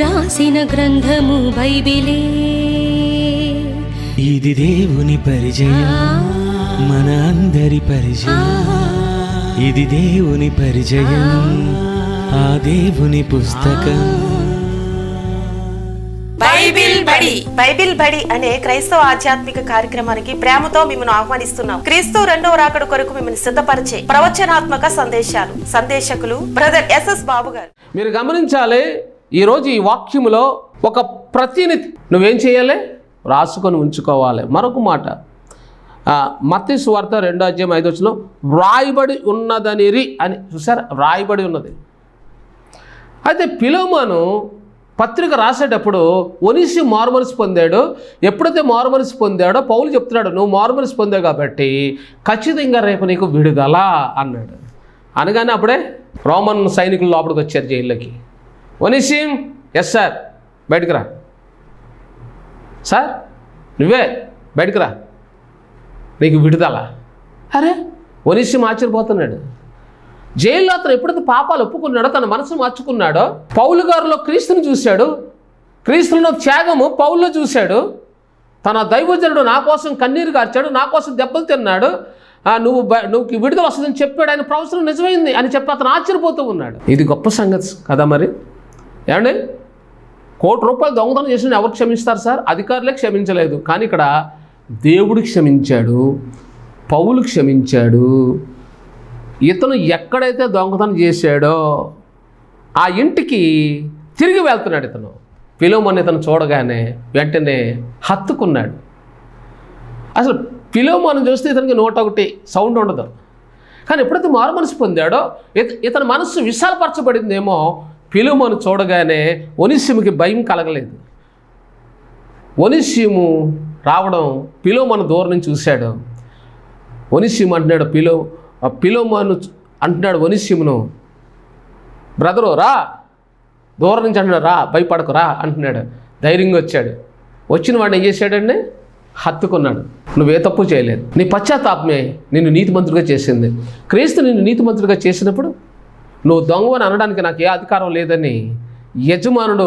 రాసిన గ్రంథము బైబిలే. ఇది దేవుని పరిచయం, మన అందరి పరిచయం. ఇది దేవుని పరిచయం, ఆ దేవుని పుస్తకం. బైబిల్ బడి అనే క్రైస్తవ ఆధ్యాత్మిక కార్యక్రమానికి ప్రేమతో మిమ్మల్ని ఆహ్వానిస్తున్నాం. క్రీస్తు రెండవ రాకడ కొరకు మిమ్మల్ని సిద్ధపరిచే ప్రవచనాత్మక సందేశాలు. సందేశకులు బ్రదర్ ఎస్ఎస్ బాబు గారు. మీరు గమనించాలి, ఈరోజు ఈ వాక్యములో ఒక ప్రతినిధి నువ్వేం చేయాలి? రాసుకొని ఉంచుకోవాలి. మరొక మాట, మత్తయి సువార్త 2:5 వ్రాయబడి ఉన్నదనిరి అని చూసారా? వ్రాయబడి ఉన్నది. అయితే ఫిలోమోను పత్రిక రాసేటప్పుడు ఒనిసి మారుమనసు పొందాడు. ఎప్పుడైతే మారుమనసు పొందాడో పౌలు చెప్తున్నాడు, నువ్వు మారుమనసు పొందావు కాబట్టి ఖచ్చితంగా రేపు నీకు విడుదల అన్నాడు. అనగానే అప్పుడే రోమన్ సైనికులు లోపలికి వచ్చారు జైల్లోకి. ఒనిసిం, ఎస్ సార్, బయటకు రా. సార్ నువ్వే బయటకు రా, నీకు విడుదల. అరే, ఒనిసిం ఆశ్చర్యపోతున్నాడు. జైల్లో అతను ఎప్పుడైతే పాపాలు ఒప్పుకున్నాడో, తన మనసు మార్చుకున్నాడో, పౌలు గారిలో క్రీస్తుని చూశాడు, క్రీస్తులో త్యాగము పౌల్లో చూశాడు. తన దైవజనుడు నా కోసం కన్నీరు కార్చాడు, నా కోసం దెబ్బలు తిన్నాడు, నువ్వు విడుదల వస్తుందని చెప్పాడు, ఆయన ప్రవచనం నిజమైంది అని చెప్పి అతను ఆశ్చర్యపోతూ ఉన్నాడు. ఇది గొప్ప సంగతి కదా మరి. ఏమండి, ₹1,00,00,000 దొంగతనం చేసిన ఎవరు క్షమిస్తారు సార్? అధికారులే క్షమించలేదు. కానీ ఇక్కడ దేవుడు క్షమించాడు, పౌలు క్షమించాడు. ఇతను ఎక్కడైతే దొంగతనం చేశాడో ఆ ఇంటికి తిరిగి వెళ్తున్నాడు. ఇతను ఫిలోమోను ఇతను చూడగానే వెంటనే హత్తుకున్నాడు. అసలు ఫిలోమోను చూస్తే ఇతనికి 101 సౌండ్ ఉండదు. కానీ ఎప్పుడైతే మారు మనసు పొందాడో ఇతని మనస్సు విశాలపరచబడిందేమో. ఫిలోమోను చూడగానే ఒనిసిముకి భయం కలగలేదు. ఒనిసిము రావడం ఫిలోమోను దూరం నుంచి చూశాడు. ఒనిసిము అంటున్నాడు, ఫిలోమోను అంటున్నాడు ఒనిసిమును, బ్రదరు రా, దూరం నుంచి అంటున్నాడు, రా, భయపడకు రా అంటున్నాడు. ధైర్యంగా వచ్చాడు. వచ్చిన వాడిని ఏం చేశాడండి? హత్తుకున్నాడు. నువ్వే తప్పు చేయలేదు, నీ పశ్చాత్తాపమే నిన్ను నీతిమంతుడిగా చేసింది. క్రీస్తు నిన్ను నీతిమంతుడిగా చేసినప్పుడు నువ్వు దొంగవని అనడానికి నాకు ఏ అధికారం లేదని యజమానుడు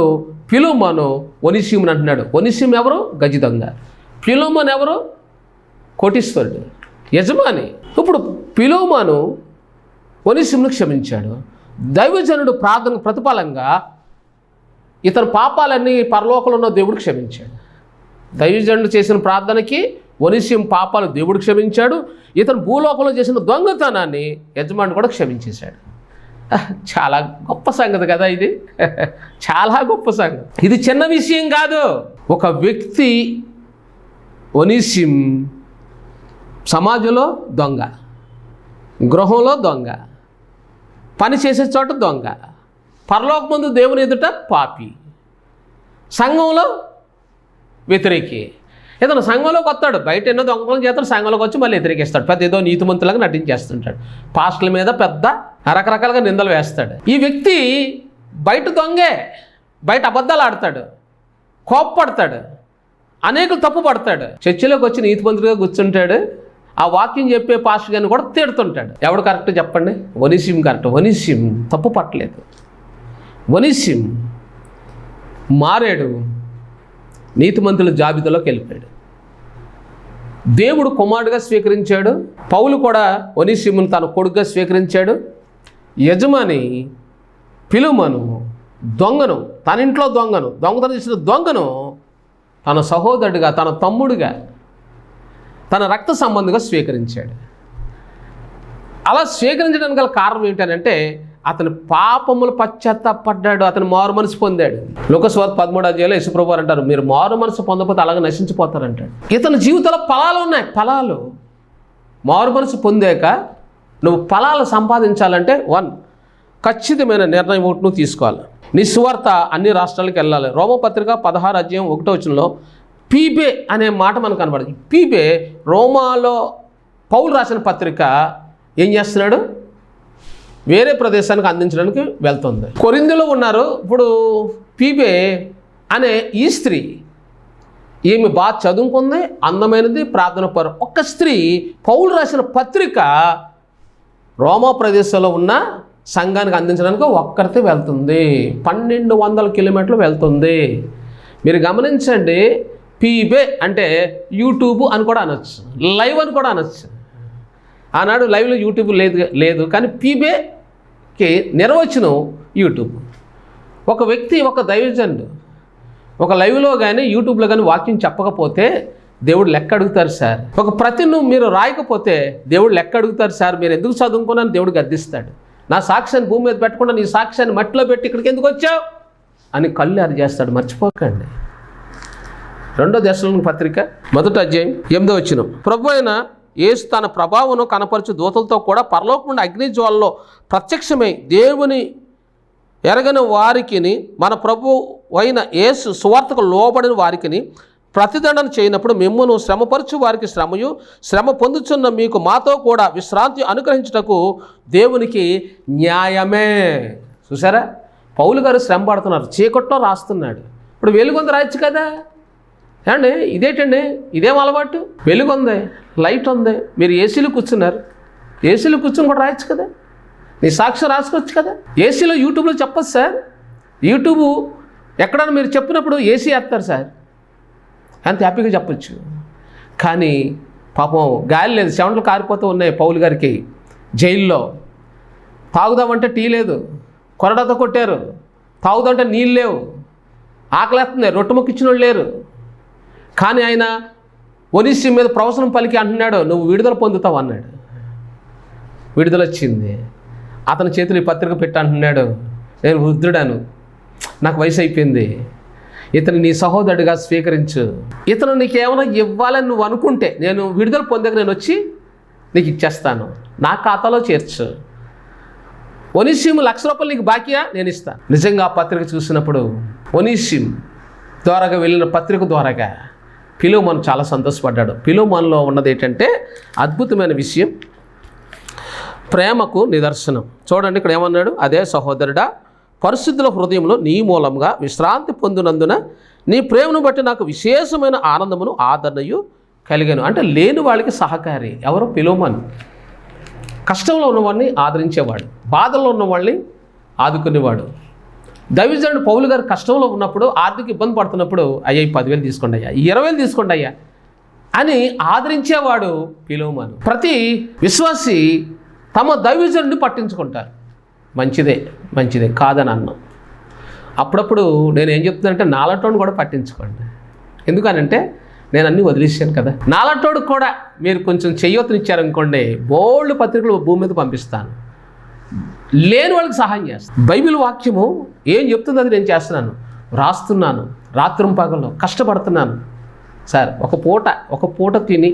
ఫిలోమోను ఒనిసిముని అంటున్నాడు. ఒనిసిము ఎవరు? గజి దొంగ. ఫిలోమోను ఎవరు? కోటీశ్వరుడు, యజమాని. ఇప్పుడు ఫిలోమోను ఒనిసిమును క్షమించాడు. దైవజనుడు ప్రార్థన ప్రతిఫలంగా ఇతని పాపాలన్నీ పరలోకంలో ఉన్న దేవుడు క్షమించాడు. దైవజనుడు చేసిన ప్రార్థనకి ఒనిసిము పాపాలు దేవుడు క్షమించాడు. ఇతను భూలోకంలో చేసిన దొంగతనాన్ని యజమానుడు కూడా క్షమించేశాడు. చాలా గొప్ప సంగతి కదా ఇది. చాలా గొప్ప సంగతి. ఇది చిన్న విషయం కాదు. ఒక వ్యక్తి ఒనిసిం సమాజంలో దొంగ, గృహంలో దొంగ, పని చేసే చోట దొంగ, పరలోకమందు దేవుని ఎదుట పాపి, సంఘంలో వ్యతిరేకి. ఇతను సంఘంలోకి వస్తాడు, బయట ఎన్నో దొంగతనం చేస్తాడు, సంఘంలోకి వచ్చి మళ్ళీ వ్యతిరేకిస్తాడు. పెద్ద ఏదో నీతిమంతులాగా నటించేస్తుంటాడు. పాస్టర్ల మీద పెద్ద రకరకాలుగా నిందలు వేస్తాడు. ఈ వ్యక్తి బయట దొంగే, బయట అబద్ధాలు ఆడతాడు, కోప్పడతాడు, అనేకులు తప్పు పడతాడు. చర్చిలోకి వచ్చి నీతిమంతుడిగా కూర్చుంటాడు. ఆ వాక్యం చెప్పే పాస్టర్ గారిని కూడా తిడుతుంటాడు. ఎవడు కరెక్ట్ చెప్పండి? ఒనిసిం కరెక్ట్. ఒనిసిం తప్పు పట్టలేదు. ఒనిసిం మారాడు, నీతిమంతుల జాబితాలోకి వెళ్ళిపోయాడు. దేవుడు కుమారుడుగా స్వీకరించాడు. పౌలు కూడా ఒనిసిమును తన కొడుకుగా స్వీకరించాడు. యజమాని ఫిలోమోను దొంగను, తన ఇంట్లో దొంగతనం చేసిన దొంగను తన సహోదరుడిగా, తన తమ్ముడిగా, తన రక్త సంబంధిగా స్వీకరించాడు. అలా స్వీకరించడానికి గల కారణం ఏంటంటే అతని పాపములు పశ్చాత్తాపడ్డాడు, అతను మారు మనసు పొందాడు. లూకాసు 13 యేసుప్రభు వారు అంటారు, మీరు మారు మనసు పొందకపోతే అలాగే నశించిపోతారంటాడు. ఇతని జీవితంలో ఫలాలు ఉన్నాయి. ఫలాలు మారు మనసు పొందాక నువ్వు ఫలాలు సంపాదించాలంటే 1 ఖచ్చితమైన నిర్ణయం ఒకటి నువ్వు తీసుకోవాలి. నీ సువార్త అన్ని రాష్ట్రాలకు వెళ్ళాలి. రోమపత్రిక 16:1 పీబే అనే మాట మనకు కనబడింది. పీబే రోమాలో పౌలు రాసిన పత్రిక ఏం చేస్తున్నాడు? వేరే ప్రదేశానికి అందించడానికి వెళ్తుంది. కొరింథీలో ఉన్నారు. ఇప్పుడు పీబే అనే ఈ స్త్రీ, ఈమె బాగా చదువుకుంది, అందమైనది, ప్రార్థన పరు. ఒక్క స్త్రీ పౌలు రాసిన పత్రిక రోమా ప్రదేశంలో ఉన్న సంఘానికి అందించడానికి ఒక్కరితే వెళ్తుంది. 1200 కిలోమీటర్లు వెళ్తుంది. మీరు గమనించండి, పీబే అంటే యూట్యూబ్ అని కూడా అనొచ్చు, లైవ్ అని కూడా అనొచ్చు. ఆనాడు లైవ్లో యూట్యూబ్ లేదు కానీ పీబేకి నిర్వచనం యూట్యూబ్. ఒక వ్యక్తి, ఒక దైవజనుడు ఒక లైవ్లో కానీ యూట్యూబ్లో కానీ వాక్యం చెప్పకపోతే దేవుడు లెక్క అడుగుతారు సార్. ఒక ప్రతిను మీరు రాయకపోతే దేవుడు లెక్క అడుగుతారు సార్. మీరు ఎందుకు చదువుకున్నాను దేవుడు గద్దిస్తాడు. నా సాక్ష్యాన్ని భూమి మీద పెట్టకుండా నీ సాక్ష్యాన్ని మట్టిలో పెట్టి ఇక్కడికి ఎందుకు వచ్చావు అని కళ్ళు అరిచేస్తాడు. మర్చిపోకండి. 2 దశలోని పత్రిక 1వ అధ్యాయం 8వ వచనం. ప్రభు అయిన యేసు తన ప్రభావమును కనపరచు దూతలతో కూడా పరలోకం నుండి అగ్ని జ్వాలలో ప్రత్యక్షమై దేవుని ఎరగని వారికిని మన ప్రభు అయిన యేసు సువార్తకు లోబడిన వారికిని ప్రతిదండన చేయనప్పుడు మిమ్మును శ్రమపరచు వారికి శ్రమయు, శ్రమ పొందుచున్న మీకు మాతో కూడా విశ్రాంతి అనుగ్రహించుటకు దేవునికి న్యాయమే. చూసారా, పౌలు గారు శ్రమ పడుతున్నారు, చీకట్లో రాస్తున్నాడు. ఇప్పుడు వెలుగొంది రాయొచ్చు కదా ఏమండి? ఇదేంటండి, ఇదేం అలవాటు? వెలుగుంది, లైట్ ఉంది, మీరు ఏసీలో కూర్చున్నారు, ఏసీలో కూర్చుని కూడా రాయొచ్చు కదా, నీ సాక్ష్యం రాసుకోవచ్చు కదా. ఏసీలో యూట్యూబ్లో చెప్పచ్చు సార్. యూట్యూబ్ ఎక్కడన్నా మీరు చెప్పినప్పుడు ఏసీ వేస్తారు సార్, అంత హ్యాపీగా చెప్పచ్చు. కానీ పాపం గాలి లేదు, చెమటలు కారిపోతూ ఉన్నాయి పౌలు గారికి జైల్లో. తాగుదామంటే టీ లేదు, కొరడాతో కొట్టారు. తాగుదామంటే నీళ్ళు లేవు, ఆకలేస్తుంది, రొట్టె ముక్క ఇచ్చిన వాళ్ళు లేరు. కానీ ఆయన ఒనిస్సి మీద ప్రవచనం పలికి అంటున్నాడు, నువ్వు విడుదల పొందుతావు అన్నాడు. విడుదల వచ్చింది. అతని చేతులు ఈ పత్రిక పెట్టి అంటున్నాడు, నేను వృద్ధుడాను, నాకు వయసు అయిపోయింది, ఇతను నీ సహోదరుడిగా స్వీకరించు, ఇతను నీకేమైనా ఇవ్వాలని నువ్వు అనుకుంటే నేను విడుదల పొందాక నేను వచ్చి నీకు ఇచ్చేస్తాను, నా ఖాతాలో చేర్చు. ఒనిస్సిము ₹1,00,000 నీకు బాకీయా, నేను ఇస్తాను. నిజంగా ఆ పత్రిక చూసినప్పుడు ఒనిస్సిము ద్వారాగా వెళ్ళిన పత్రిక ద్వారాగా ఫిలోమోను చాలా సంతోషపడ్డాడు. ఫిలోమోనులో ఉన్నది ఏంటంటే అద్భుతమైన విషయం, ప్రేమకు నిదర్శనం. చూడండి ఇక్కడ ఏమన్నాడు, అదే సహోదరుడా, పరిశుద్ధుల హృదయంలో నీ మూలంగా విశ్రాంతి పొందినందున నీ ప్రేమను బట్టి నాకు విశేషమైన ఆనందమును ఆదరణయు కలిగాను. అంటే లేని వాళ్ళకి సహకారి ఎవరు? ఫిలోమోను. కష్టంలో ఉన్నవాడిని ఆదరించేవాడు, బాధల్లో ఉన్నవాళ్ళని ఆదుకునేవాడు. దైవజనుడు పౌలు గారు కష్టంలో ఉన్నప్పుడు, ఆర్థిక ఇబ్బంది పడుతున్నప్పుడు, అయ్యా 10,000 తీసుకోండి అయ్యా, 20,000 తీసుకోండి అయ్యా అని ఆదరించేవాడు ఫిలోమోను. ప్రతి విశ్వాసి తమ దైవజనుడిని పట్టించుకుంటారు. మంచిదే కాదని అన్నాం. అప్పుడప్పుడు నేను ఏం చెప్తున్నానంటే నాలంటోడిని కూడా పట్టించుకోండి. ఎందుకనంటే నేను అన్నీ వదిలేసాను కదా. నాలంటోడికి కూడా మీరు కొంచెం చెయ్యొత్తునిచ్చారనుకోండి, బోల్డ్ పత్రికలు భూమి మీద పంపిస్తాను, లేని వాళ్ళకి సహాయం చేస్తాను. బైబిల్ వాక్యము ఏం చెప్తుంది అది నేను చేస్తున్నాను, రాస్తున్నాను, రాత్రి పగల్లో కష్టపడుతున్నాను సార్. ఒక పూట తిని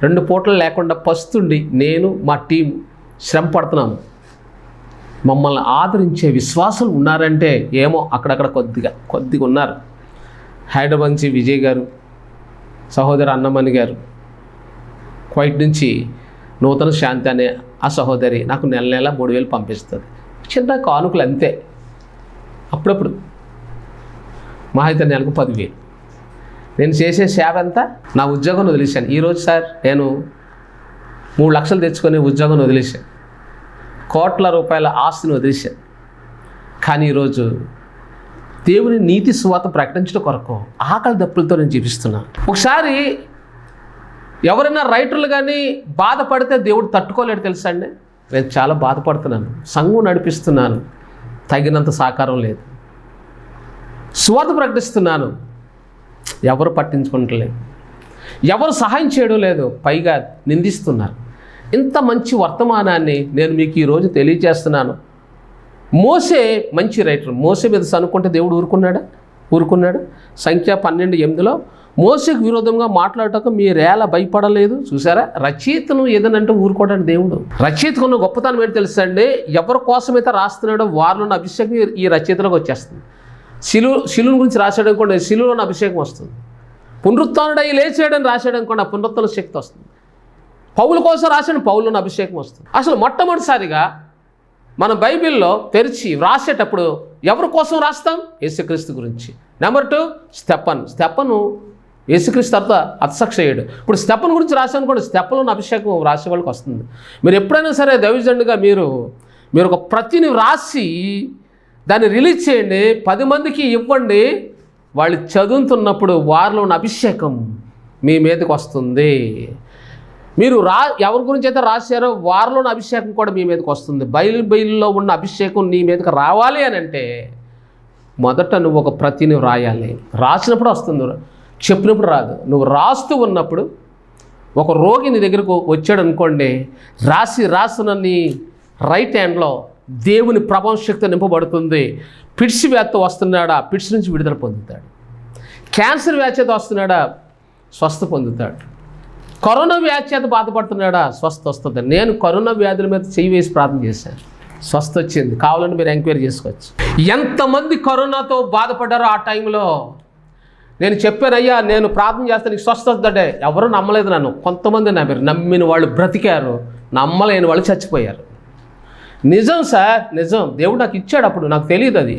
2 పూటలు లేకుండా పస్తుండి నేను మా టీం శ్రమ పడుతున్నాము. మమ్మల్ని ఆదరించే విశ్వాసులు ఉన్నారంటే ఏమో అక్కడక్కడ కొద్దిగా ఉన్నారు. హైదరాబాద్ నుంచి విజయ్ గారు, సహోదరి అన్నమణి గారు, క్వైట్ నుంచి నూతన శాంతి అనే ఆ సహోదరి నాకు నెల 3,000 పంపిస్తుంది. చిన్న కానుకలు అంతే. అప్పుడప్పుడు మా అయితే నెలకు 10,000. నేను చేసే సేవ అంతా నా ఉద్యోగం వదిలేశాను. ఈరోజు సార్ నేను 3 లక్షలు తెచ్చుకొని ఉద్యోగం వదిలేశాను, కోట్ల రూపాయల ఆస్తిని వదిలేశాను. కానీ ఈరోజు దేవుని నీతి సువార్త ప్రకటించడం కొరకు ఆకలి దప్పులతో నేను జీవిస్తున్నాను. ఒకసారి ఎవరైనా రైటర్లు కానీ బాధపడితే దేవుడు తట్టుకోలేడు తెలుసా అండి. నేను చాలా బాధపడుతున్నాను, సంఘం నడిపిస్తున్నాను, తగినంత సహకారం లేదు, సువార్త ప్రకటిస్తున్నాను, ఎవరు పట్టించుకుంటలేదు, ఎవరు సహాయం చేయడం లేదు, పైగా నిందిస్తున్నారు. ఇంత మంచి వర్తమానాన్ని నేను మీకు ఈరోజు తెలియజేస్తున్నాను. మోసే మంచి రైటర్, మోసే మీద సనుకుంటే దేవుడు ఊరుకున్నాడు. సంఖ్య 12:8 మోసేకు విరోధంగా మాట్లాడటకు మీరేలా భయపడలేదు. చూసారా, రచయితను ఏదనంటే ఊరుకోవడానికి దేవుడు. రచయితకు ఉన్న గొప్పతనం ఏంటి తెలుసా అండి, ఎవరి కోసమైతే రాస్తున్నాడో వారిలో అభిషేకం ఈ రచయితలోకి వచ్చేస్తుంది. శిలువుని గురించి రాశాడు అనుకోండి, శిలువలోని అభిషేకం వస్తుంది. పునరుత్థానుడై లేచాడని రాశాడు అనుకోండి, ఆ పునరుత్థాన శక్తి వస్తుంది. పౌలు కోసం రాసిన పౌలులోని అభిషేకం వస్తుంది. అసలు మొట్టమొదటిసారిగా మన బైబిల్లో తెరిచి రాసేటప్పుడు ఎవరి కోసం రాస్తాం? యేసుక్రీస్తు గురించి. నెంబర్ 2 స్టెఫను యేసుక్రీస్తు తర్వాత అత్సక్షయుడు. ఇప్పుడు స్టెఫన్ గురించి రాశాను కూడా, స్టెఫన్లోని అభిషేకం రాసే వాళ్ళకి వస్తుంది. మీరు ఎప్పుడైనా సరే దైవజనుడిగా మీరు మీరు ఒక ప్రతిని రాసి దాన్ని రిలీజ్ చేయండి, 10 మందికి ఇవ్వండి. వాళ్ళు చదువుతున్నప్పుడు వారిలో ఉన్న అభిషేకం మీ మీదకి వస్తుంది. మీరు ఎవరి గురించి అయితే రాశారో వారిలో ఉన్న అభిషేకం కూడా మీ మీదకి వస్తుంది. బైబిల్లో ఉన్న అభిషేకం నీ మీదకి రావాలి అని అంటే మొదట నువ్వు ఒక ప్రతిని రాయాలి. రాసినప్పుడు వస్తుంది, చెప్పినప్పుడు రాదు. నువ్వు రాస్తూ ఉన్నప్పుడు ఒక రోగి నీ దగ్గరకు వచ్చాడు అనుకోండి, రాసిన నీ రైట్ హ్యాండ్లో దేవుని ప్రభావ శక్తి నింపబడుతుంది. పిడ్స్ వ్యాధితో వస్తున్నాడా, పిడ్స్ నుంచి విడుదల పొందుతాడు. క్యాన్సర్ వ్యాధి చేత వస్తున్నాడా, స్వస్థ పొందుతాడు. కరోనా వ్యాధి చేత బాధపడుతున్నాడా, స్వస్థ వస్తుంది. నేను కరోనా వ్యాధుల మీద చెయ్యి వేసి ప్రార్థన చేశాను, స్వస్థ వచ్చింది. కావాలంటే మీరు ఎంక్వైరీ చేసుకోవచ్చు. ఎంతమంది కరోనాతో బాధపడ్డారో ఆ టైంలో నేను చెప్పాను, అయ్యా నేను ప్రార్థన చేస్తే నీకు స్వస్థ వస్తుందంటే ఎవరు నమ్మలేదు నన్ను. కొంతమంది నమ్మారు, నమ్మిన వాళ్ళు బ్రతికారు, నమ్మలేని వాళ్ళు చచ్చిపోయారు. నిజం సార్, నిజం. దేవుడు నాకు ఇచ్చాడు, అప్పుడు నాకు తెలియదు అది,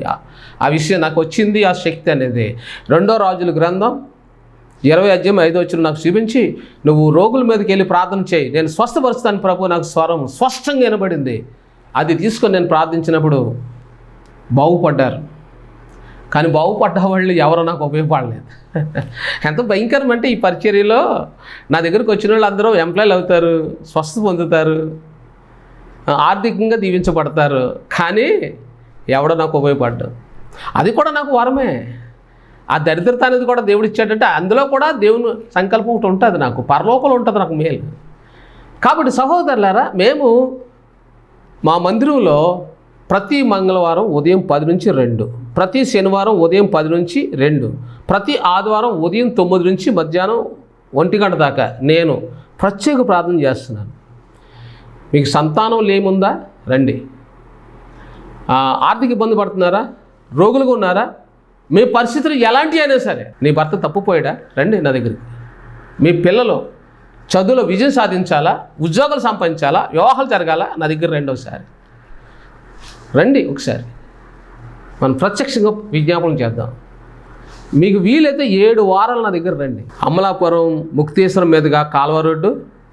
ఆ విషయం నాకు వచ్చింది, ఆ శక్తి అనేది. 2 రాజుల గ్రంథం 20:5 నాకు చూపించి, నువ్వు రోగుల మీదకి వెళ్ళి ప్రార్థన చేయి, నేను స్వస్థపరుస్తాను ప్రభు, నాకు స్వరం స్పష్టంగా వినబడింది. అది తీసుకొని నేను ప్రార్థించినప్పుడు బాగుపడ్డారు. కానీ బాగుపడ్డ వాళ్ళు ఎవరో నాకు ఉపయోగపడలేదు. ఎంత భయంకరం అంటే ఈ పరిచర్యలో నా దగ్గరికి వచ్చిన వాళ్ళు అందరూ ఎంప్లాయీలు అవుతారు, స్వస్థ పొందుతారు, ఆర్థికంగా దీవించబడతారు. కానీ ఎవడో నాకు ఉపయోగపడ్డాడు. అది కూడా నాకు వరమే. ఆ దరిద్రత అనేది కూడా దేవుడు ఇచ్చాడంటే అందులో కూడా దేవుని సంకల్పం ఒకటి ఉంటుంది, నాకు పరలోకంలో ఉంటుంది నాకు మేలు. కాబట్టి సహోదరులారా, మేము మా మందిరంలో ప్రతి మంగళవారం ఉదయం 10 నుంచి 2, ప్రతి శనివారం ఉదయం 10 నుంచి 2, ప్రతి ఆదివారం ఉదయం 9 నుంచి మధ్యాహ్నం 1 గంట దాకా నేను ప్రత్యేక ప్రార్థన చేస్తున్నాను. మీకు సంతానం లేముందా, రండి. ఆర్థిక ఇబ్బంది పడుతున్నారా, రోగులుగా ఉన్నారా, మీ పరిస్థితులు ఎలాంటి అయినా సరే, నీ భర్త తప్పుపోయాడా, రండి నా దగ్గరికి. మీ పిల్లలు చదువులో విజయం సాధించాలా, ఉద్యోగాలు సంపాదించాలా, వివాహాలు జరగాల, నా దగ్గర రండి ఒకసారి. మనం ప్రత్యక్షంగా విజ్ఞాపనం చేద్దాం. మీకు వీలైతే 7 వారాలు నా దగ్గర రండి. అమలాపురం ముక్తేశ్వరం మీదుగా కాల్వ రోడ్డు,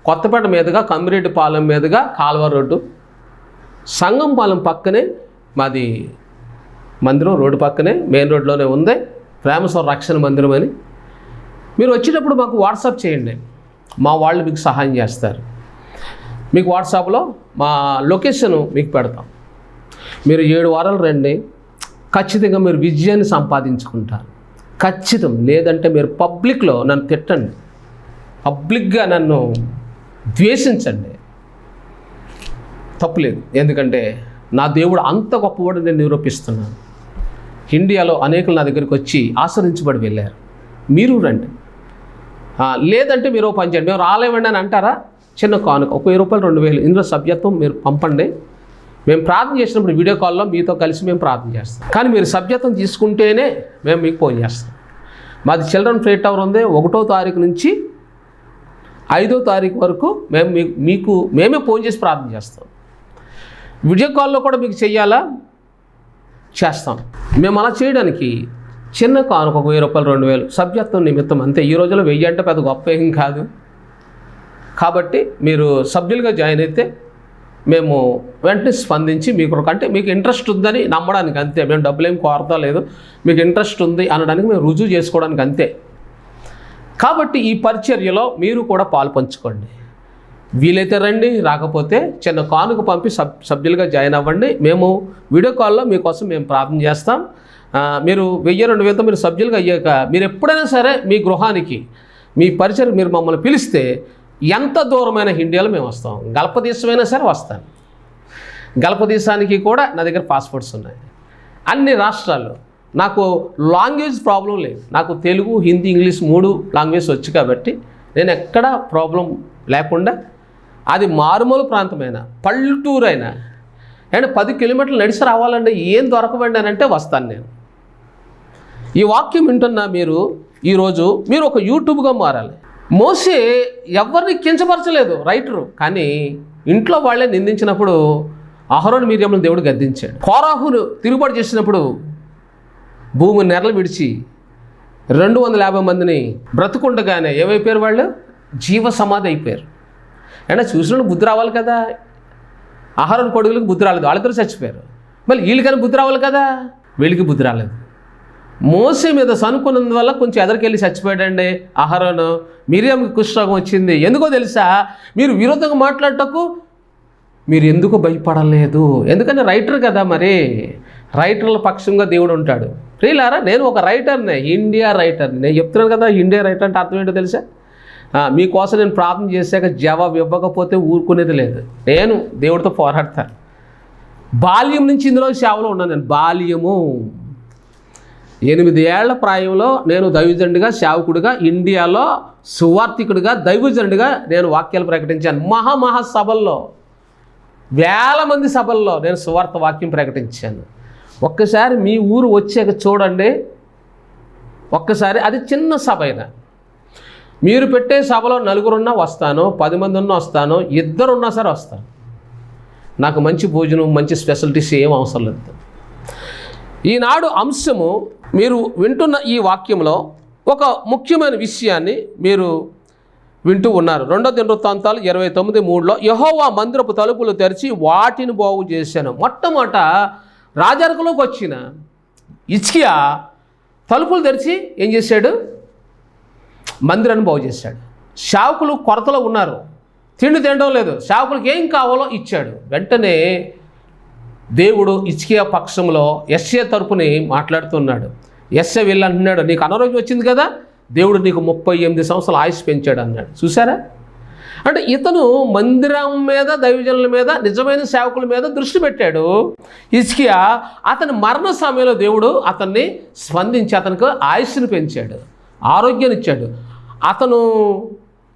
కొత్తపేట మీదుగా కమ్మిరెడ్డిపాలెం మీదుగా కాల్వ రోడ్డు, సంగంపాలెం పక్కనే మాది మందిరం, రోడ్డు పక్కనే మెయిన్ రోడ్లోనే ఉంది, ప్రేమస్వర రక్షణ మందిరం అని. మీరు వచ్చేటప్పుడు మాకు వాట్సాప్ చేయండి, మా వాళ్ళు మీకు సహాయం చేస్తారు. మీకు వాట్సాప్లో మా లొకేషన్ మీకు పెడతాం. మీరు 7 వారాలు రండి, ఖచ్చితంగా మీరు విజయాన్ని సంపాదించుకుంటారు, ఖచ్చితం. లేదంటే మీరు పబ్లిక్లో నన్ను తిట్టండి, పబ్లిక్గా నన్ను ద్వేషించండి, తప్పులేదు. ఎందుకంటే నా దేవుడు అంత గొప్పవాడు నేను నిరూపిస్తున్నాను. ఇండియాలో అనేకులు నా దగ్గరికి వచ్చి ఆశ్రయించబడి వెళ్ళారు. మీరు రండి. లేదంటే మీరు పని చేయండి, మేము రాలేమండి అని అంటారా, చిన్న కానుక ఒక 1000 రూపాయలు 2000 ఇందులో సభ్యత్వం మీరు పంపండి. మేము ప్రార్థన చేసినప్పుడు వీడియో కాల్లో మీతో కలిసి మేము ప్రార్థన చేస్తాం. కానీ మీరు సభ్యత్వం తీసుకుంటేనే మేము మీకు ఫోన్ చేస్తాం. మాది చిల్డ్రన్ ప్రే టవర్ ఉంది. 1వ తారీఖు నుంచి 5వ తారీఖు వరకు మేమే ఫోన్ చేసి ప్రార్థన చేస్తాం. వీడియో కాల్లో కూడా మీకు చెయ్యాలా, చేస్తాం. మేము అలా చేయడానికి చిన్న కానుక ఒక 1000 రూపాయలు 2000 సభ్యత్వం నిమిత్తం అంతే. ఈ రోజుల్లో 1000 అంటే పెద్ద గొప్ప ఏం కాదు. కాబట్టి మీరు సభ్యులుగా జాయిన్ అయితే మేము వెంటనే స్పందించి మీకు ఇంట్రెస్ట్ ఉందని నమ్మడానికి అంతే. మేము డబ్బులు ఏం కోరతా లేదు, మీకు ఇంట్రెస్ట్ ఉంది అనడానికి మేము రుజువు చేసుకోవడానికి అంతే. కాబట్టి ఈ పరిచర్యలో మీరు కూడా పాలు పంచుకోండి. వీలైతే రండి, రాకపోతే చిన్న కానుక పంపి సభ్యులుగా జాయిన్ అవ్వండి. మేము వీడియో కాల్లో మీకోసం మేము ప్రార్థన చేస్తాం. మీరు 1000-2000తో మీరు సభ్యులుగా అయ్యాక మీరు ఎప్పుడైనా సరే మీ గృహానికి మీ పరిచర్య మీరు మమ్మల్ని పిలిస్తే ఎంత దూరమైన ఇండియాలో మేము వస్తాం. గల్ప దేశమైనా సరే వస్తాను. గల్ప దేశానికి కూడా నా దగ్గర పాస్పోర్ట్స్ ఉన్నాయి. అన్ని రాష్ట్రాలు. నాకు లాంగ్వేజ్ ప్రాబ్లం లేదు. నాకు తెలుగు, హిందీ, ఇంగ్లీష్ 3 లాంగ్వేజ్ వచ్చు కాబట్టి నేను ఎక్కడా ప్రాబ్లం లేకుండా, అది మారుమూల ప్రాంతమైనా పల్లెటూరు అయినా అండ్ 10 కిలోమీటర్లు నడిచి రావాలంటే ఏం దొరకబండి అని అంటే వస్తాను నేను. ఈ వాక్యం వింటున్నా మీరు ఈరోజు మీరు ఒక యూట్యూబ్గా మారాలి. మోసే ఎవరిని కించపరచలేదు, రైటరు. కానీ ఇంట్లో వాళ్ళే నిందించినప్పుడు అహరోను మిర్యాములను దేవుడు గద్దించాడు. కోరాహును తిరుగుబాటు చేసినప్పుడు భూమి నెరలు విడిచి 250 మందిని బ్రతుకుండగానే ఏమైపోయారు, వాళ్ళు జీవ సమాధి అయిపోయారు. అంటే చూసిన బుద్ధి రావాలి కదా. అహరోను కొడుకులకు బుద్ధి రాలేదు, వాళ్ళిద్దరూ చచ్చిపోయారు. మళ్ళీ వీళ్ళకని బుద్ధి రావాలి కదా, వీళ్ళకి బుద్ధి రాలేదు. మోసే మీద సనుకున్నందువల్ల కొంచెం ఎదరికెళ్ళి చచ్చిపోయాడండి అహరోను. మిరియంకి కుష్ఠరోగం వచ్చింది. ఎందుకో తెలుసా? మీరు విరోధంగా మాట్లాడటకు మీరు ఎందుకు భయపడలేదు? ఎందుకంటే రైటర్ కదా, మరి రైటర్ల పక్షంగా దేవుడు ఉంటాడు. ప్రియులారా, నేను ఒక రైటర్నే, ఇండియా రైటర్ని. నేను చెప్తున్నాను కదా, ఇండియా రైటర్ అంటే అర్థం ఏంటో తెలుసా? మీకోసం నేను ప్రార్థన చేశాక జవాబు ఇవ్వకపోతే ఊరుకునేది లేదు. నేను దేవుడితో పోరాడతాను. బాల్యం నుంచి ఇందులో సేవలో ఉన్నాను నేను. బాల్యము 8 ఏళ్ల ప్రాయంలో నేను దైవజనుడిగా, సేవకుడిగా, ఇండియాలో సువార్థికుడిగా, దైవజనుడిగా నేను వాక్యాలు ప్రకటించాను. మహాసభల్లో, వేల మంది సభల్లో నేను సువార్త వాక్యం ప్రకటించాను. ఒక్కసారి మీ ఊరు వచ్చాక చూడండి, ఒక్కసారి అది చిన్న సభ అయినా, మీరు పెట్టే సభలో 4 ఉన్నా వస్తాను, 10 మంది ఉన్నా వస్తాను, 2 ఉన్నా సరే వస్తాను. నాకు మంచి భోజనం, మంచి స్పెషాలిటీస్ ఏం అవసరం లేదు. ఈనాడు అంశము మీరు వింటున్న ఈ వాక్యంలో ఒక ముఖ్యమైన విషయాన్ని మీరు వింటూ ఉన్నారు. 2 దినవృత్తాంతాలు 29:3లో యెహోవా మందిరపు తలుపులు తెరిచి వాటిని బాగు చేశాను. మొట్టమొదట రాజరికంలోకి వచ్చిన హిజ్కియా తలుపులు తెరిచి ఏం చేశాడు? మందిరాన్ని బాగు చేశాడు. సేవకులు కొరతలో ఉన్నారు, తిండి తినడం లేదు, సేవకులకు ఏం కావాలో ఇచ్చాడు. వెంటనే దేవుడు హిజ్కియా పక్షంలో యెషయా తరపుని మాట్లాడుతున్నాడు. యెషయా వెళ్ళి అంటున్నాడు, నీకు అనారోగ్యం వచ్చింది కదా, దేవుడు నీకు 38 సంవత్సరాలు ఆయుష్ పెంచాడు అన్నాడు. చూసారా? అంటే ఇతను మందిరం మీద, దైవజనుల మీద, నిజమైన సేవకుల మీద దృష్టి పెట్టాడు. హిజ్కియా అతని మరణ సమయంలో దేవుడు అతన్ని స్పందించి అతనికి ఆయుష్ని పెంచాడు, ఆరోగ్యాన్ని ఇచ్చాడు. అతను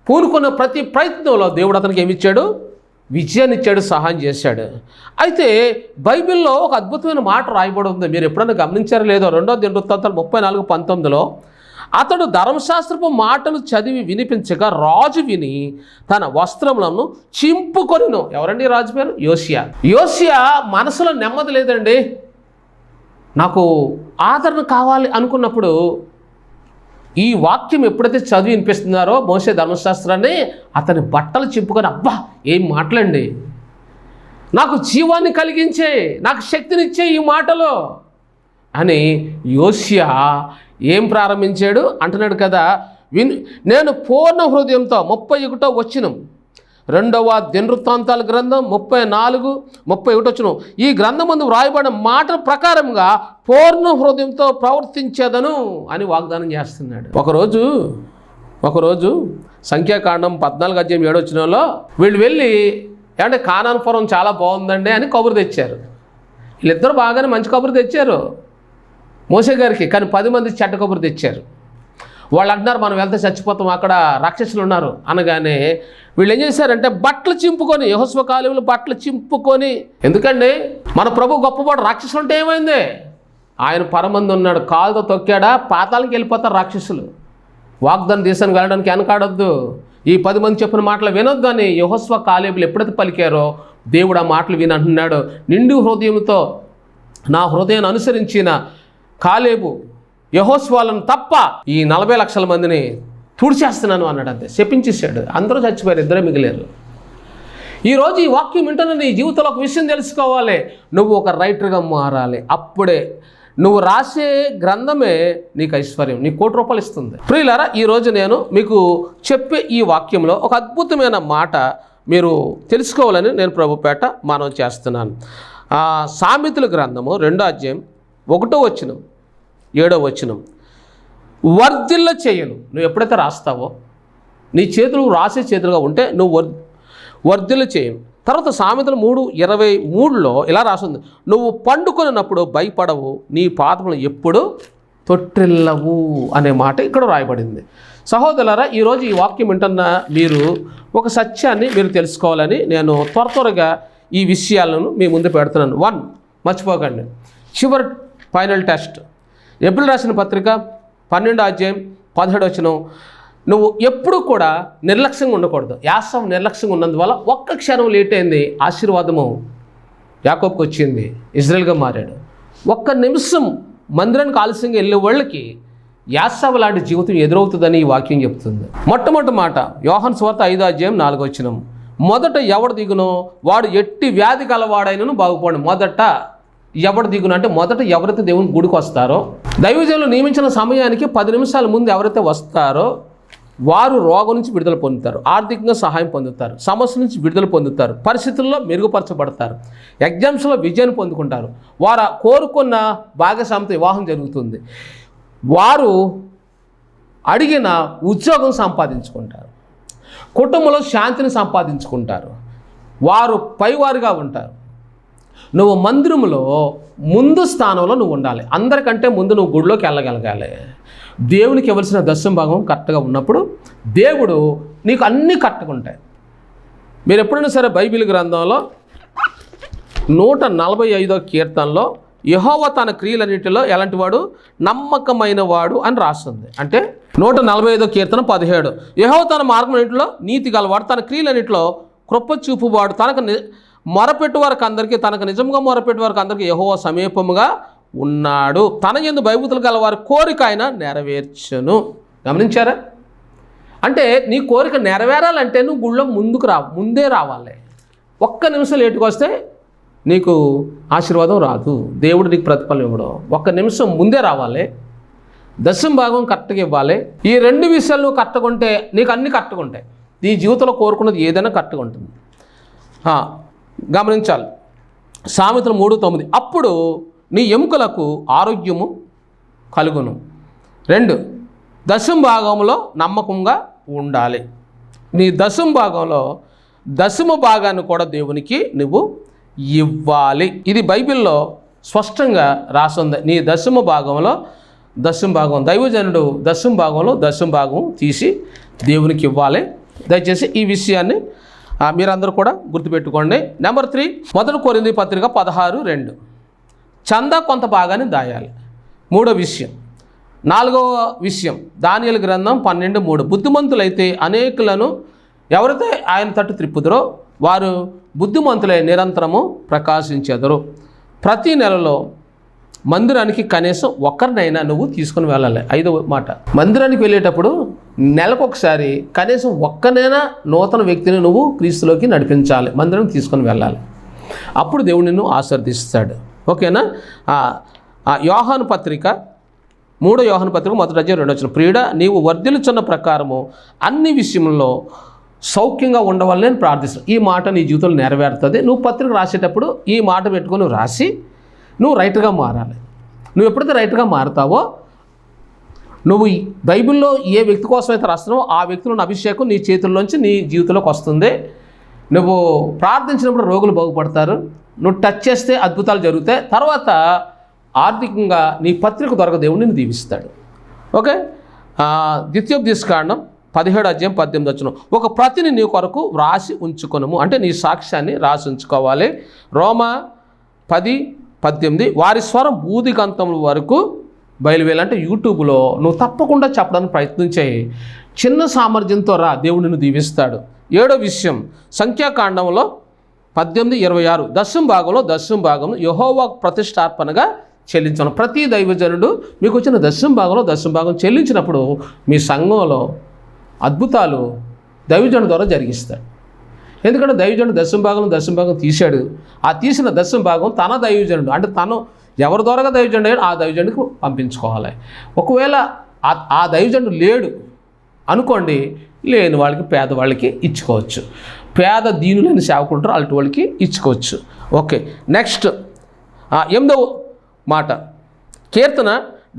పూనుకున్న ప్రతి ప్రయత్నంలో దేవుడు అతనికి ఏమిచ్చాడు? విజయాన్ని ఇచ్చాడు, సహాయం చేశాడు. అయితే బైబిల్లో ఒక అద్భుతమైన మాట రాయబడి ఉంది. మీరు ఎప్పుడైనా గమనించారో లేదో? 2 దినవృత్తాంతాలు 34:19లో అతడు ధర్మశాస్త్రపు మాటలు చదివి వినిపించగా రాజు విని తన వస్త్రములను చింపుకొనెను. ఎవరండి రాజు పేరు? యోషియా మనసులో నెమ్మది లేదండి. నాకు ఆదరణ కావాలి అనుకున్నప్పుడు ఈ వాక్యం ఎప్పుడైతే చదివి వినిపిస్తున్నారో మోషే ధర్మశాస్త్రాన్ని, అతని బట్టలు చింపుకొని, అబ్బా ఏం మాటలండి, నాకు జీవాన్ని కలిగించే, నాకు శక్తినిచ్చే ఈ మాటలు అని యోషియా ఏం ప్రారంభించాడు అంటున్నాడు కదా. నేను పూర్ణ హృదయంతో 31వ వచనం 2వ దినవృత్తాంతాల గ్రంథం 34:31 వచనం, ఈ గ్రంథం ముందు వ్రాయబడిన మాట ప్రకారంగా పూర్ణ హృదయంతో ప్రవర్తించేదను అని వాగ్దానం చేస్తున్నాడు. ఒకరోజు సంఖ్యాకాండం 14:7 వచనంలో వీళ్ళు వెళ్ళి, ఏమంటే కానాన్పురం చాలా బాగుందండి అని కబురు తెచ్చారు. వీళ్ళిద్దరు బాగానే మంచి కబురు తెచ్చారు మోసే గారికి, కానీ 10 మంది చెడ్డ కబురు తెచ్చారు. వాళ్ళు అంటున్నారు, మనం వెళ్తే చచ్చిపోతాం, అక్కడ రాక్షసులు ఉన్నారు అనగానే వీళ్ళు ఏం చేశారంటే బట్టలు చింపుకొని, యెహోషువ కాలంలో బట్టలు చింపుకొని, ఎందుకండి మన ప్రభు గొప్పవాడు, రాక్షసులు అంటే ఏమైంది? ఆయన పరమంది ఉన్నాడు, కాలుతో తొక్కాడా పాతాళానికి వెళ్ళిపోతారు రాక్షసులు. వాగ్దాన దేశానికి వెళ్ళడానికి వెనకాడొద్దు, ఈ 10 మంది చెప్పిన మాటలు వినొద్దు అని యెహోషువ కాలేబులు ఎప్పుడైతే పలికారో దేవుడు ఆ మాటలు విని అంటున్నాడు, నిండు హృదయంతో నా హృదయాన్ని అనుసరించిన కాలేబు యెహోషువలను తప్ప ఈ 40 లక్షల మందిని తుడిచేస్తున్నాను అన్నాడు. అంతే, శపించేశాడు. అందరూ చచ్చిపోయారు, 2 మిగిలారు. ఈరోజు ఈ వాక్యం వింటున్న నీ జీవితంలో ఒక విషయం తెలుసుకోవాలి, నువ్వు ఒక రైటర్గా మారాలి. అప్పుడే నువ్వు రాసే గ్రంథమే నీకు ఐశ్వర్యం, నీకు ₹1,00,00,000 ఇస్తుంది. ప్రియులారా, ఈరోజు నేను మీకు చెప్పే ఈ వాక్యంలో ఒక అద్భుతమైన మాట మీరు తెలుసుకోవాలని నేను ప్రభుపేట మనవి చేస్తున్నాను. సామెతల గ్రంథము 2వ అధ్యాయం 1వ వచనం 7వ వచనం, వర్ధిల్ల చేయను. నువ్వు ఎప్పుడైతే రాస్తావో నీ చేతులు రాసే చేతులుగా ఉంటే నువ్వు వర్ధిల్ల చేయను. తర్వాత సామెతలు 3:23లో ఇలా రాస్తుంది, నువ్వు పండుకొనినప్పుడు భయపడవు, నీ పాదములు ఎప్పుడు తొట్టిల్లవు అనే మాట ఇక్కడ రాయబడింది. సహోదరులారా, ఈరోజు ఈ వాక్యం వింటున్న మీరు ఒక సత్యాన్ని మీరు తెలుసుకోవాలని నేను త్వరగా ఈ విషయాలను మీ ముందు పెడుతున్నాను. 1, మర్చిపోకండి, చివరి ఫైనల్ టెస్ట్. ఎబ్రిల్ రాసిన పత్రిక 12వ అధ్యాయం 17వ వచనం, నువ్వు ఎప్పుడు కూడా నిర్లక్ష్యంగా ఉండకూడదు. యాసవం నిర్లక్ష్యంగా ఉన్నందువల్ల ఒక్క క్షణం లేట్ అయింది, ఆశీర్వాదము యాకోబుకి వచ్చింది, ఇజ్రాయెల్గా మారాడు. ఒక్క నిమిషం మందిరానికి ఆలస్యంగా వెళ్ళే వాళ్ళకి యాసవ లాంటి జీవితం ఎదురవుతుందని ఈ వాక్యం చెప్తుంది. మొట్టమొదటి మాట యోహాను సువార్త 5వ అధ్యాయం 4వ వచనం, మొదట ఎవడు దిగునో వాడు ఎట్టి వ్యాధి కలవాడైనను బాగుపడు. మొదట ఎవడు దిగును అంటే మొదట ఎవరైతే దేవుని గుడికి వస్తారో, దైవజనులు నియమించిన సమయానికి 10 నిమిషాల ముందు ఎవరైతే వస్తారో వారు రోగం నుంచి విడుదల పొందుతారు, ఆర్థికంగా సహాయం పొందుతారు, సమస్య నుంచి విడుదల పొందుతారు, పరిస్థితుల్లో మెరుగుపరచబడతారు, ఎగ్జామ్స్లో విజయాన్ని పొందుకుంటారు, వారు కోరుకున్న భాగస్వామితో వివాహం జరుగుతుంది, వారు అడిగిన ఉద్యోగం సంపాదించుకుంటారు, కుటుంబంలో శాంతిని సంపాదించుకుంటారు, వారు పైవారుగా ఉంటారు. నువ్వు మందిరంలో ముందు స్థానంలో నువ్వు ఉండాలి. అందరికంటే ముందు నువ్వు గుడిలోకి వెళ్ళగలగాలి. దేవునికి ఇవ్వాల్సిన దశమ భాగం కరెక్ట్గా ఉన్నప్పుడు దేవుడు నీకు అన్నీ కరెక్ట్గా ఉంటాయి. మీరు ఎప్పుడైనా సరే బైబిల్ గ్రంథంలో 145వ కీర్తనలో యెహోవా తన క్రియలన్నిటిలో ఎలాంటి వాడు, నమ్మకమైన వాడు అని రాస్తుంది. అంటే 145వ కీర్తన 17, యెహోవా తన మార్గమన్నిటిలో నీతి గలవాడు, తన క్రియలన్నిటిలో కృప చూపువాడు, తనకు మొరపెట్టు వారికి అందరికీ, తనకు నిజంగా మొరపెట్టు వారికి అందరికీ యెహోవా సమీపముగా ఉన్నాడు, తన యందు భయభూతులు గల వారి కోరిక ఆయన నెరవేర్చును. గమనించారా? అంటే నీ కోరిక నెరవేరాలంటే నువ్వు గుళ్ళో ముందే రావాలి. ఒక్క నిమిషం లేటుకు వస్తే నీకు ఆశీర్వాదం రాదు, దేవుడు నీకు ప్రతిఫలం ఇవ్వడం. ఒక్క నిమిషం ముందే రావాలి, దశమ భాగం కరెక్ట్గా ఇవ్వాలి. ఈ 2 విషయాలు నువ్వు కరెక్ట్గా ఉంటే నీకు అన్నీ కరెక్ట్గా ఉంటాయి. నీ జీవితంలో కోరుకున్నది ఏదైనా కరెక్ట్గా ఉంటుంది. గమనించాలి. సామెతలు 3:9, అప్పుడు నీ ఎముకలకు ఆరోగ్యము కలుగును. 2, దశమ భాగంలో నమ్మకంగా ఉండాలి. నీ దశమ భాగంలో దశమ భాగాన్ని కూడా దేవునికి నువ్వు ఇవ్వాలి. ఇది బైబిల్లో స్పష్టంగా రాసింది. నీ దశమ భాగంలో దశమ భాగం, దైవజనుడు దశమ భాగంలో దశమ భాగం తీసి దేవునికి ఇవ్వాలి. దయచేసి ఈ విషయాన్ని మీరందరూ కూడా గుర్తుపెట్టుకోండి. నెంబర్ 3, 1 కొరింథీ పత్రిక 16:2, చందా కొంత భాగాన్ని దాయాలి. 3వ విషయం. 4వ విషయం, దానియేలు గ్రంథం 12:3, బుద్ధిమంతులైతే అనేకులను ఎవరైతే ఆయన తట్టు త్రిప్పుదరో వారు బుద్ధిమంతులై నిరంతరము ప్రకాశించెదరు. ప్రతి నెలలో మందిరానికి కనీసం ఒక్కరినైనా నువ్వు తీసుకుని వెళ్ళాలి. 5వ మాట, మందిరానికి వెళ్ళేటప్పుడు నెలకు ఒకసారి కనీసం ఒక్కనైనా నూతన వ్యక్తిని నువ్వు క్రీస్తులోకి నడిపించాలి, మందిరం తీసుకొని వెళ్ళాలి. అప్పుడు దేవుడు నిన్ను ఆశీర్వదిస్తాడు. ఓకేనా? యోహాను పత్రిక 3వ యోహాను పత్రిక 1:2, ప్రియుడా నీవు వర్ధిల్లుచున్న ప్రకారము అన్ని విషయంలో సౌఖ్యంగా ఉండవాలని నేను ప్రార్థిస్తాను. ఈ మాట నీ జీవితంలో నెరవేరుతుంది. నువ్వు పత్రిక రాసేటప్పుడు ఈ మాట పెట్టుకొని రాసి నువ్వు రైట్గా మారాలి. నువ్వు ఎప్పుడైతే రైట్గా మారుతావో నువ్వు బైబిల్లో ఏ వ్యక్తి కోసం అయితే రాస్తున్నావో ఆ వ్యక్తిలోని అభిషేకం నీ చేతుల్లోంచి నీ జీవితంలోకి వస్తుంది. నువ్వు ప్రార్థించినప్పుడు రోగులు బాగుపడతారు, నువ్వు టచ్ చేస్తే అద్భుతాలు జరుగుతాయి. తర్వాత ఆర్థికంగా నీ పత్రిక ద్వారా దేవుడు నిన్ను దీవిస్తాడు. ఓకే? ద్వితీయోపదేశకాండం 17:18, ఒక ప్రతిని నీ కొరకు రాసి ఉంచుకొనుము. అంటే నీ సాక్ష్యాన్ని రాసి ఉంచుకోవాలి. రోమా 10:18, వారి స్వరం బూదిగంతముల వరకు బయలువేయాలంటే యూట్యూబ్లో నువ్వు తప్పకుండా చెప్పడానికి ప్రయత్నం చేయి. చిన్న సామర్థ్యంతో రా, దేవుడు నిన్ను దీవిస్తాడు. 7వ విషయం, సంఖ్యాకాండంలో 18:26, దశమ భాగంలో యెహోవా ప్రతిష్టార్పణగా చెల్లించను. ప్రతి దైవజనుడు మీకు వచ్చిన దశమ భాగం చెల్లించినప్పుడు మీ సంఘంలో అద్భుతాలు దైవజనుడు ద్వారా జరిగిస్తాడు. ఎందుకంటే దైవజనుడు దశమ భాగం తీశాడు. ఆ తీసిన దశమ భాగం తన దైవజనుడు అంటే తను ఎవరి ద్వారా దైవజనుడు ఆ దైవజనుడికి పంపించుకోవాలి. ఒకవేళ ఆ దైవజనుడు లేడు అనుకోండి, లేని వాళ్ళకి పేదవాళ్ళకి ఇచ్చుకోవచ్చు. పేద దీనులైన సేవకులు ఉంటారు, అలాంటి వాళ్ళకి ఇచ్చుకోవచ్చు. ఓకే, నెక్స్ట్ 8వ మాట, కీర్తన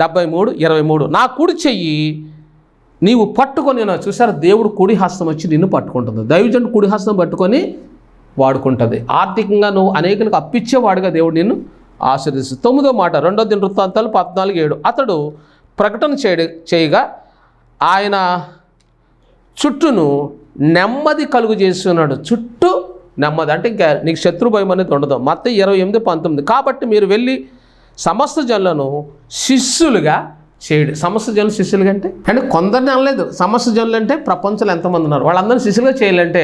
73:23, నా కుడి చెయ్యి నీవు పట్టుకొని, చూసారు దేవుడు కుడి హస్తం వచ్చి నిన్ను పట్టుకుంటుంది. దైవజనుడు కుడి హస్తం పట్టుకొని వాడుకుంటుంది. ఆర్థికంగా నువ్వు అనేకులకు అప్పిచ్చేవాడుగా దేవుడు నిన్ను ఆశీర్వదిస్తుంది. 9వ మాట, 2వ దినవృత్తాంతాలు 14:7, అతడు ప్రకటన చేయగా ఆయన చుట్టూను నెమ్మది కలుగు చేస్తున్నాడు. చుట్టూ నెమ్మది అంటే ఇంకా నీకు శత్రు భయం అనేది ఉండదు. మత్తయి 28:19, కాబట్టి మీరు వెళ్ళి సమస్త జనులను శిష్యులుగా చేయడు. సమస్త జనులు శిష్యులుగా అంటే కొందరిని అనలేదు. సమస్త జనులు అంటే ప్రపంచంలో ఎంతమంది ఉన్నారు వాళ్ళందరినీ శిష్యులుగా చేయాలంటే,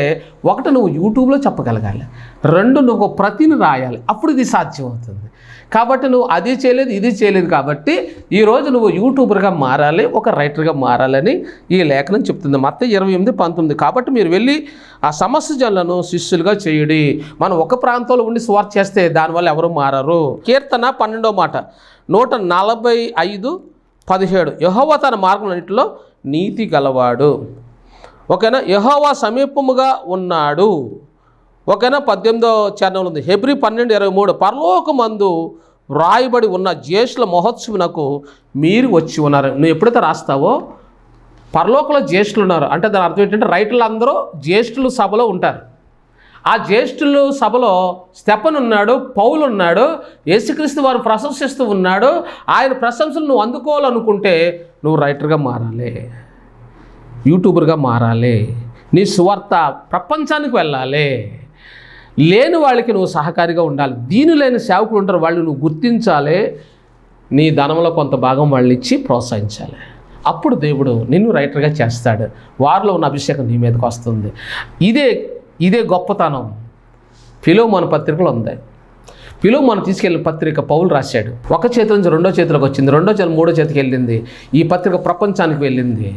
ఒకటి నువ్వు యూట్యూబ్లో చెప్పగలగాలి, రెండు నువ్వు ప్రతిని రాయాలి, అప్పుడు ఇది సాధ్యం అవుతుంది. కాబట్టి నువ్వు అది చేయలేదు ఇది చేయలేదు కాబట్టి ఈరోజు నువ్వు యూట్యూబర్గా మారాలి, ఒక రైటర్గా మారాలని ఈ లేఖనం చెప్తుంది. మత్తయి 28:19. కాబట్టి మీరు వెళ్ళి ఆ సమస్త జనులను శిష్యులుగా చేయుడి. మనం ఒక ప్రాంతంలో ఉండి సువార్త చేస్తే దానివల్ల ఎవరు మారరు. కీర్తన 12వ మాట 145:17. యెహోవా తన మార్గములన్నిటిలో నీతి గలవాడు. ఓకేనా. యెహోవా సమీపముగా ఉన్నాడు. ఓకేనా. 18వ చరణంలో ఉంది. హెబ్రీ 12:23. పరలోకమందు వ్రాయబడి ఉన్న జ్యేష్ఠుల మహోత్సవునకు మీరు వచ్చి ఉన్నారు. నువ్వు ఎప్పుడైతే రాస్తావో పరలోకంలో జ్యేష్ఠులు ఉన్నారు అంటే దాని అర్థం ఏంటంటే రైతులు అందరూ జ్యేష్ఠులు సభలో ఉంటారు. ఆ జ్యేష్ఠులు సభలో స్టెఫెను ఉన్నాడు, పౌలు ఉన్నాడు, యేసుక్రీస్తు వారు ప్రశంసిస్తూ ఉన్నాడు. ఆయన ప్రశంసలు నువ్వు అందుకోవాలనుకుంటే నువ్వు రైటర్గా మారాలి, యూట్యూబర్గా మారాలి, నీ సువార్త ప్రపంచానికి వెళ్ళాలి. లేని వాళ్ళకి నువ్వు సహకారిగా ఉండాలి. దీని లేని సేవకులు ఉంటారు, వాళ్ళు నువ్వు గుర్తించాలి, నీ ధనంలో కొంత భాగం వాళ్ళు ఇచ్చి ప్రోత్సహించాలి. అప్పుడు దేవుడు నిన్ను రైటర్గా చేస్తాడు. వారిలో ఉన్న అభిషేకం నీ మీదకి వస్తుంది. ఇదే గొప్పతనం ఫిలోమోను పత్రికలో ఉంది. ఫిలోమోను తీసుకెళ్ళిన పత్రిక పౌలు రాశాడు. ఒక చేతి నుంచి రెండో చేతిలోకి వచ్చింది, రెండో చేతి మూడో చేతికి వెళ్ళింది. ఈ పత్రిక ప్రపంచానికి వెళ్ళింది.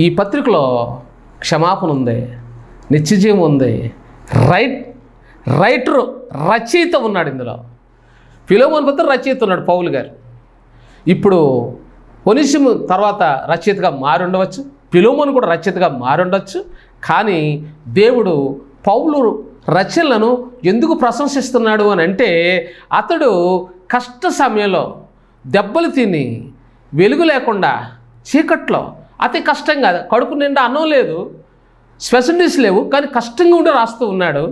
ఈ పత్రికలో క్షమాపణ ఉంది, నిత్యజీవం ఉంది, రైటరు రచయిత ఉన్నాడు. ఇందులో ఫిలోమోను పత్రిక రచయిత ఉన్నాడు పౌలు గారు. ఇప్పుడు ఒనేసిము తర్వాత రచయితగా మారి ఉండవచ్చు, ఫిలోమోను కూడా రచయితగా మారి ఉండొచ్చు. కానీ దేవుడు పౌలు రచనలను ఎందుకు ప్రశంసిస్తున్నాడు అని అంటే, అతడు కష్ట సమయంలో దెబ్బలు తిని వెలుగు లేకుండా చీకట్లో అతి కష్టంగా, కడుపు నిండా అన్నం లేదు, స్పెషలిటీస్ లేవు, కానీ కష్టంగా ఉండి రాస్తూ ఉన్నాడు.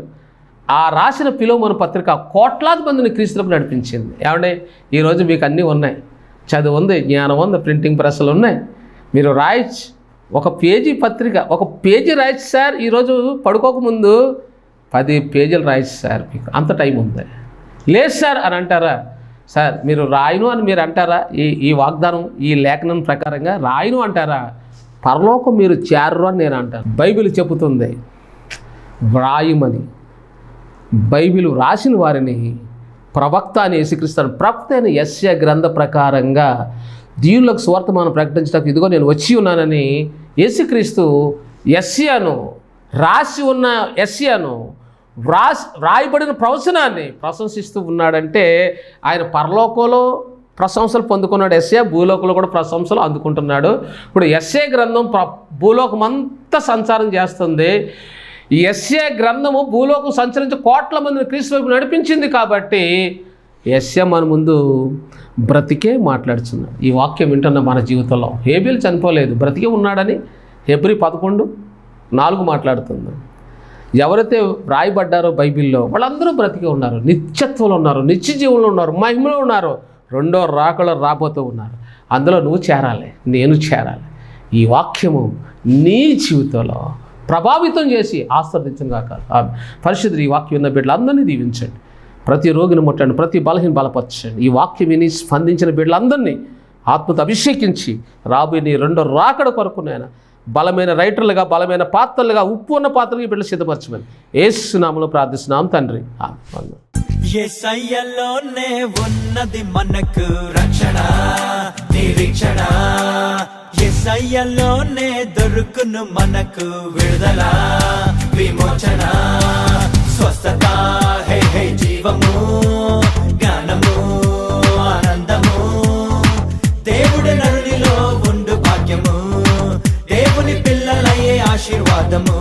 ఆ రాసిన ఫిలోమోను పత్రిక కోట్లాది మందిని క్రీస్తులకు నడిపించింది. ఏమంటే ఈరోజు మీకు అన్నీ ఉన్నాయి, చదువు ఉంది, జ్ఞానం ఉంది, ప్రింటింగ్ ప్రెస్లు ఉన్నాయి, మీరు రాయచ్చు. ఒక పేజీ పత్రిక, ఒక పేజీ రాయచ్చు సార్. ఈరోజు పడుకోకముందు 10 పేజీలు రాయచ్చు సార్, మీకు అంత టైం ఉంది. లేదు సార్ అని అంటారా? సార్ మీరు రాయను అని మీరు అంటారా? ఈ వాగ్దానం ఈ లేఖనం ప్రకారంగా రాయను అంటారా? పరలోకం మీరు చేరరు అని నేను అంటాను. బైబిల్ చెబుతుంది వ్రాయమని. బైబిల్ రాసిన వారిని ప్రవక్త అని యేసుక్రీస్తు, ప్రవక్త అయిన యెషయా గ్రంథ ప్రకారంగా దీనులకు సువార్తమానం ప్రకటించడానికి ఇదిగో నేను వచ్చి ఉన్నానని యేసుక్రీస్తు యెషయాను, రాసి ఉన్న యెషయాను, రాయబడిన ప్రవచనాన్ని ప్రశంసిస్తూ ఉన్నాడంటే ఆయన పరలోకంలో ప్రశంసలు పొందుకున్నాడు యెషయా, భూలోకంలో కూడా ప్రశంసలు అందుకుంటున్నాడు. ఇప్పుడు యెషయా గ్రంథం భూలోకం అంతా సంచారం చేస్తుంది. ఈ యెషయా గ్రంథము భూలోకం సంచరించి కోట్ల మందిని క్రీస్తు వైపు నడిపించింది. కాబట్టి యెషయా మన ముందు బ్రతికే మాట్లాడుతున్నాడు. ఈ వాక్యం వింటున్న మన జీవితంలో హేబేలు చనిపోలేదు, బ్రతికే ఉన్నాడని హెబ్రీ 11:4 మాట్లాడుతుంది. ఎవరైతే రాయబడ్డారో బైబిల్లో వాళ్ళందరూ బ్రతికే ఉన్నారు, నిత్యత్వంలో ఉన్నారు, నిత్య జీవంలో ఉన్నారు, మహిమలో ఉన్నారు, రెండో రాకలో రాబోతూ ఉన్నారు. అందులో నువ్వు చేరాలి, నేను చేరాలి. ఈ వాక్యము నీ జీవితంలో ప్రభావితం చేసి ఆశీర్వదించను గాక. పరిశుద్ధులు ఈ వాక్యం ఉన్న బిడ్డలందరినీ దీవించండి. ప్రతి రోగిని ముట్టండి, ప్రతి బలహీన బలపరచండి. ఈ వాక్యం విని స్పందించిన బిడ్డలందరినీ ఆత్మతో అభిషేకించి రాబోయే నీ రెండో రాకడ కొరకు నాయన బలమైన రైటర్లుగా, బలమైన పాత్రలుగా, ఉప్పు ఉన్న పాత్రలుగా బిడ్డలు సిద్ధపరచమని యేసు నామములో ప్రార్థిస్తున్నాం తండ్రి. ఆమేన్. యేసయ్యలోనే ఉన్నది మనకు రక్షణ, నిరీక్షణ. యేసయ్యలోనే దొరుకును మనకు విడుదల, విమోచన, స్వస్థత, హే జీవము, జ్ఞానము, ఆనందము. దేవుడి నరునిలో ఉండు భాగ్యము, దేవుని పిల్లలయ్యే ఆశీర్వాదము.